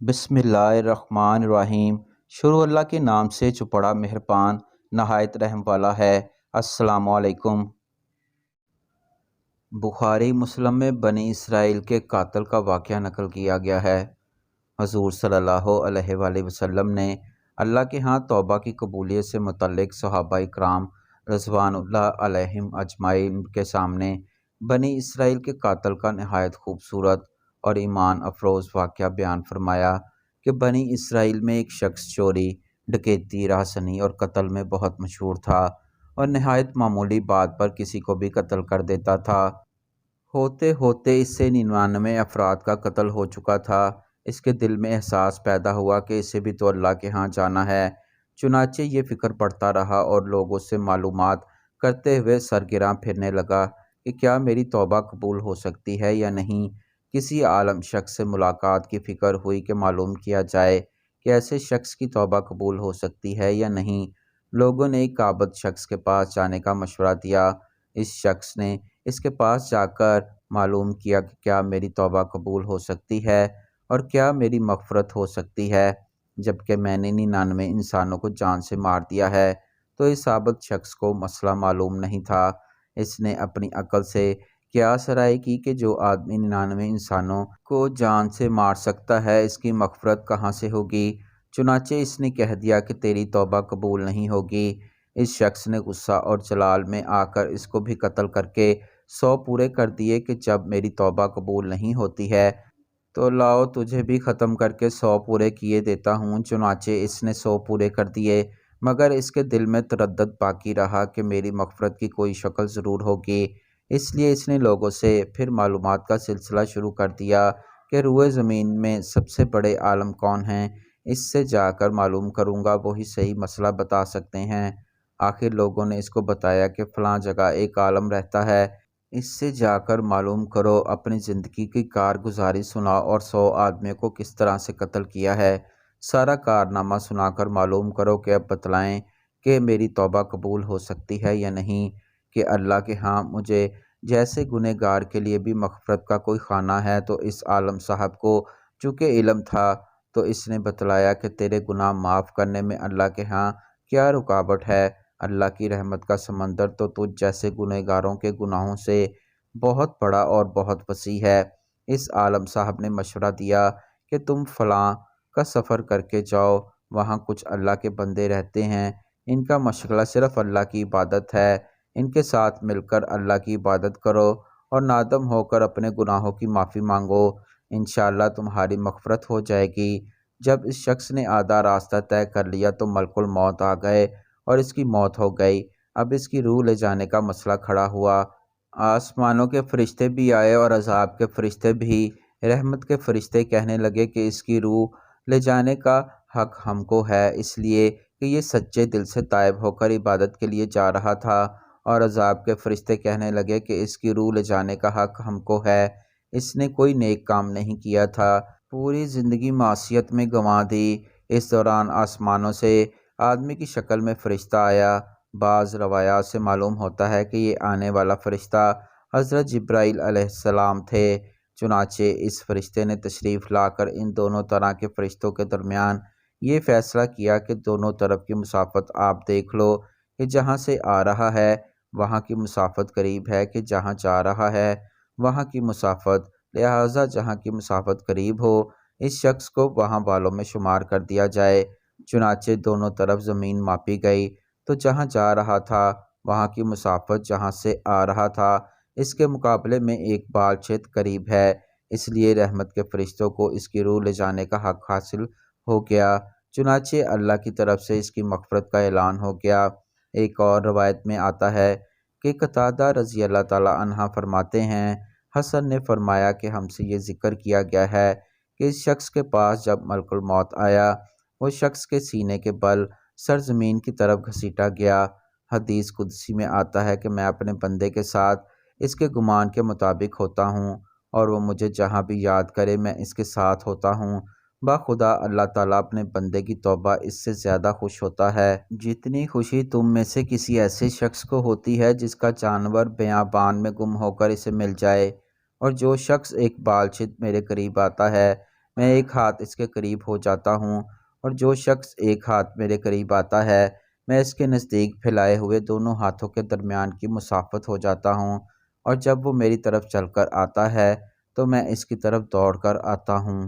بسم اللہ الرحمن الرحیم۔ شروع اللہ کے نام سے جو بڑا مہربان نہایت رحم والا ہے۔ السلام علیکم۔ بخاری مسلم میں بنی اسرائیل کے قاتل کا واقعہ نقل کیا گیا ہے۔ حضور صلی اللہ علیہ وآلہ وسلم نے اللہ کے ہاں توبہ کی قبولیت سے متعلق صحابہ اکرام رضوان اللہ علیہم اجمعین کے سامنے بنی اسرائیل کے قاتل کا نہایت خوبصورت اور ایمان افروز واقعہ بیان فرمایا کہ بنی اسرائیل میں ایک شخص چوری، ڈکیتی، رہزنی اور قتل میں بہت مشہور تھا اور نہایت معمولی بات پر کسی کو بھی قتل کر دیتا تھا۔ ہوتے ہوتے اس سے 99 افراد کا قتل ہو چکا تھا۔ اس کے دل میں احساس پیدا ہوا کہ اسے بھی تو اللہ کے ہاں جانا ہے۔ چنانچہ یہ فکر پڑتا رہا اور لوگوں سے معلومات کرتے ہوئے سرگراں پھرنے لگا کہ کیا میری توبہ قبول ہو سکتی ہے یا نہیں۔ کسی عالم شخص سے ملاقات کی فکر ہوئی کہ معلوم کیا جائے کہ ایسے شخص کی توبہ قبول ہو سکتی ہے یا نہیں۔ لوگوں نے ایک عابد شخص کے پاس جانے کا مشورہ دیا۔ اس شخص نے اس کے پاس جا کر معلوم کیا کہ کیا میری توبہ قبول ہو سکتی ہے اور کیا میری مغفرت ہو سکتی ہے، جبکہ میں نے 99 انسانوں کو جان سے مار دیا ہے۔ تو اس عابد شخص کو مسئلہ معلوم نہیں تھا۔ اس نے اپنی عقل سے قیاس رائے کی کہ جو آدمی 99 انسانوں کو جان سے مار سکتا ہے، اس کی مغفرت کہاں سے ہوگی؟ چنانچہ اس نے کہہ دیا کہ تیری توبہ قبول نہیں ہوگی۔ اس شخص نے غصہ اور جلال میں آ کر اس کو بھی قتل کر کے 100 پورے کر دیے کہ جب میری توبہ قبول نہیں ہوتی ہے تو لاؤ تجھے بھی ختم کر کے 100 پورے کیے دیتا ہوں۔ چنانچہ اس نے 100 پورے کر دیے، مگر اس کے دل میں تردد باقی رہا کہ میری مغفرت کی کوئی شکل ضرور ہوگی۔ اس لیے اس نے لوگوں سے پھر معلومات کا سلسلہ شروع کر دیا کہ روئے زمین میں سب سے بڑے عالم کون ہیں۔ اس سے جا کر معلوم کروں گا، وہی صحیح مسئلہ بتا سکتے ہیں۔ آخر لوگوں نے اس کو بتایا کہ فلاں جگہ ایک عالم رہتا ہے، اس سے جا کر معلوم کرو، اپنی زندگی کی کارگزاری سناؤ اور 100 آدمیوں کو کس طرح سے قتل کیا ہے، سارا کارنامہ سنا کر معلوم کرو کہ اب بتلائیں کہ میری توبہ قبول ہو سکتی ہے یا نہیں، کہ اللہ کے ہاں مجھے جیسے گنہگار کے لیے بھی مغفرت کا کوئی خانہ ہے۔ تو اس عالم صاحب کو چونکہ علم تھا تو اس نے بتلایا کہ تیرے گناہ معاف کرنے میں اللہ کے ہاں کیا رکاوٹ ہے؟ اللہ کی رحمت کا سمندر تو تجھ جیسے گنہگاروں کے گناہوں سے بہت بڑا اور بہت وسیع ہے۔ اس عالم صاحب نے مشورہ دیا کہ تم فلاں کا سفر کر کے جاؤ، وہاں کچھ اللہ کے بندے رہتے ہیں، ان کا مشغلہ صرف اللہ کی عبادت ہے، ان کے ساتھ مل کر اللہ کی عبادت کرو اور نادم ہو کر اپنے گناہوں کی معافی مانگو، انشاءاللہ تمہاری مغفرت ہو جائے گی۔ جب اس شخص نے آدھا راستہ طے کر لیا تو ملک الموت آ گئے اور اس کی موت ہو گئی۔ اب اس کی روح لے جانے کا مسئلہ کھڑا ہوا۔ آسمانوں کے فرشتے بھی آئے اور عذاب کے فرشتے بھی۔ رحمت کے فرشتے کہنے لگے کہ اس کی روح لے جانے کا حق ہم کو ہے، اس لیے کہ یہ سچے دل سے تائب ہو کر عبادت کے لیے جا رہا تھا، اور عذاب کے فرشتے کہنے لگے کہ اس کی روح لے جانے کا حق ہم کو ہے، اس نے کوئی نیک کام نہیں کیا تھا، پوری زندگی معصیت میں گنوا دی۔ اس دوران آسمانوں سے آدمی کی شکل میں فرشتہ آیا۔ بعض روایات سے معلوم ہوتا ہے کہ یہ آنے والا فرشتہ حضرت جبرائیل علیہ السلام تھے۔ چنانچہ اس فرشتے نے تشریف لا کر ان دونوں طرح کے فرشتوں کے درمیان یہ فیصلہ کیا کہ دونوں طرف کی مسافت آپ دیکھ لو کہ جہاں سے آ رہا ہے وہاں کی مسافت قریب ہے کہ جہاں جا رہا ہے وہاں کی مسافت، لہٰذا جہاں کی مسافت قریب ہو اس شخص کو وہاں والوں میں شمار کر دیا جائے۔ چنانچہ دونوں طرف زمین ماپی گئی تو جہاں جا رہا تھا وہاں کی مسافت جہاں سے آ رہا تھا اس کے مقابلے میں ایک بال چھیت قریب ہے، اس لیے رحمت کے فرشتوں کو اس کی روح لے جانے کا حق حاصل ہو گیا۔ چنانچہ اللہ کی طرف سے اس کی مغفرت کا اعلان ہو گیا۔ ایک اور روایت میں آتا ہے کہ قتادہ رضی اللہ تعالی عنہ فرماتے ہیں، حسن نے فرمایا کہ ہم سے یہ ذکر کیا گیا ہے کہ اس شخص کے پاس جب ملک الموت آیا وہ شخص کے سینے کے بل سرزمین کی طرف گھسیٹا گیا۔ حدیث قدسی میں آتا ہے کہ میں اپنے بندے کے ساتھ اس کے گمان کے مطابق ہوتا ہوں اور وہ مجھے جہاں بھی یاد کرے میں اس کے ساتھ ہوتا ہوں۔ بخدا اللہ تعالیٰ اپنے بندے کی توبہ اس سے زیادہ خوش ہوتا ہے جتنی خوشی تم میں سے کسی ایسے شخص کو ہوتی ہے جس کا جانور بیابان میں گم ہو کر اسے مل جائے، اور جو شخص ایک بالچت میرے قریب آتا ہے میں ایک ہاتھ اس کے قریب ہو جاتا ہوں، اور جو شخص ایک ہاتھ میرے قریب آتا ہے میں اس کے نزدیک پھیلائے ہوئے دونوں ہاتھوں کے درمیان کی مسافت ہو جاتا ہوں، اور جب وہ میری طرف چل کر آتا ہے تو میں اس کی طرف دوڑ کر آتا ہوں۔